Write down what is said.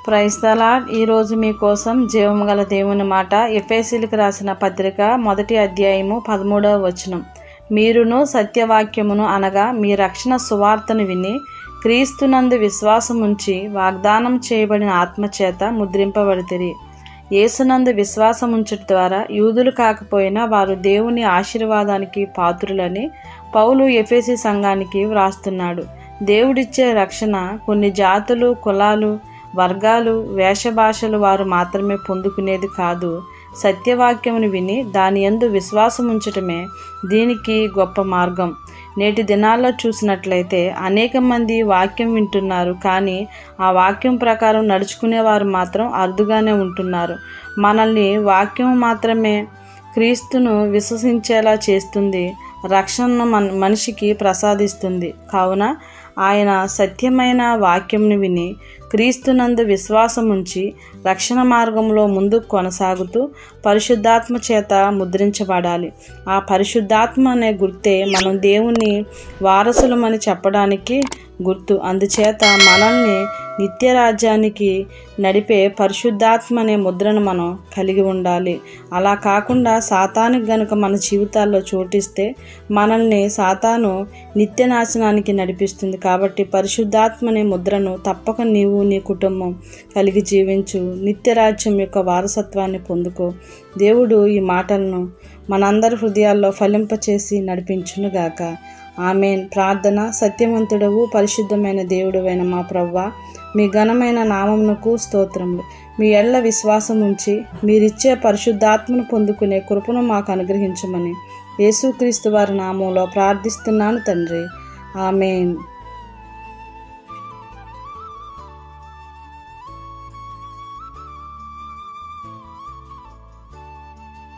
Praise the lord. ఈరోజు మీకోసం జీవము గల దేవుని మాట. ఎఫెసీయులకు రాసిన పత్రిక 1వ అధ్యాయము 13వ వచనం. మీరును సత్యవాక్యమును అనగా మీ రక్షణ సువార్తను విని క్రీస్తునందు విశ్వాసముంచి వాగ్దానం చేయబడిన ఆత్మచేత ముద్రింపబడితిరి. యేసునందు విశ్వాసముంచడం ద్వారా యూదులు కాకపోయినా వారు దేవుని ఆశీర్వాదానికి పాత్రులని పౌలు ఎఫెసీ సంఘానికి వ్రాస్తున్నాడు. దేవుడిచ్చే రక్షణ కొన్ని జాతులు, కులాలు, వర్గాలు, వేషభాషలు వారు మాత్రమే పొందుకునేది కాదు. సత్యవాక్యమును విని దాని యందు విశ్వాసం ఉంచటమే దీనికి గొప్ప మార్గం. నేటి దినాల్లో చూసినట్లయితే అనేక మంది వాక్యం వింటున్నారు, కానీ ఆ వాక్యం ప్రకారం నడుచుకునేవారు మాత్రం అరుదుగానే ఉంటున్నారు. మనల్ని వాక్యం మాత్రమే క్రీస్తును విశ్వసించేలా చేస్తుంది, రక్షణను మనిషికి ప్రసాదిస్తుంది. కావున ఆయన సత్యమైన వాక్యంను విని క్రీస్తునందు విశ్వాసముంచి రక్షణ మార్గంలో ముందుకు కొనసాగుతూ పరిశుద్ధాత్మ చేత ముద్రించబడాలి. ఆ పరిశుద్ధాత్మ అనే గుర్తే మనం దేవుని వారసులమని చెప్పడానికి గుర్తు. అందుచేత మనల్ని నిత్య రాజ్యానికి నడిపే పరిశుద్ధాత్మ అనే ముద్రను మనం కలిగి ఉండాలి. అలా కాకుండా సాతానికి గనుక మన జీవితాల్లో చోటిస్తే మనల్ని సాతాను నిత్య నాశనానికి నడిపిస్తుంది. కాబట్టి పరిశుద్ధాత్మ అనే ముద్రను తప్పక నీవు, నీ కుటుంబం కలిగి జీవించు. నిత్య రాజ్యం యొక్క వారసత్వాన్ని పొందుకో. దేవుడు ఈ మాటలను మనందరి హృదయాల్లో ఫలింపచేసి నడిపించునుగాక. ఆమెన్. ప్రార్థన. సత్యవంతుడవు, పరిశుద్ధమైన దేవుడవైన మా ప్రభువా, మీ ఘనమైన నామమునకు స్తోత్రములు. మీ ఎడల విశ్వాసం ఉంచి మీరిచ్చే పరిశుద్ధాత్మను పొందుకునే కృపను మాకు అనుగ్రహించమని యేసుక్రీస్తు వారి నామంలో ప్రార్థిస్తున్నాను తండ్రి. ఆమెన్.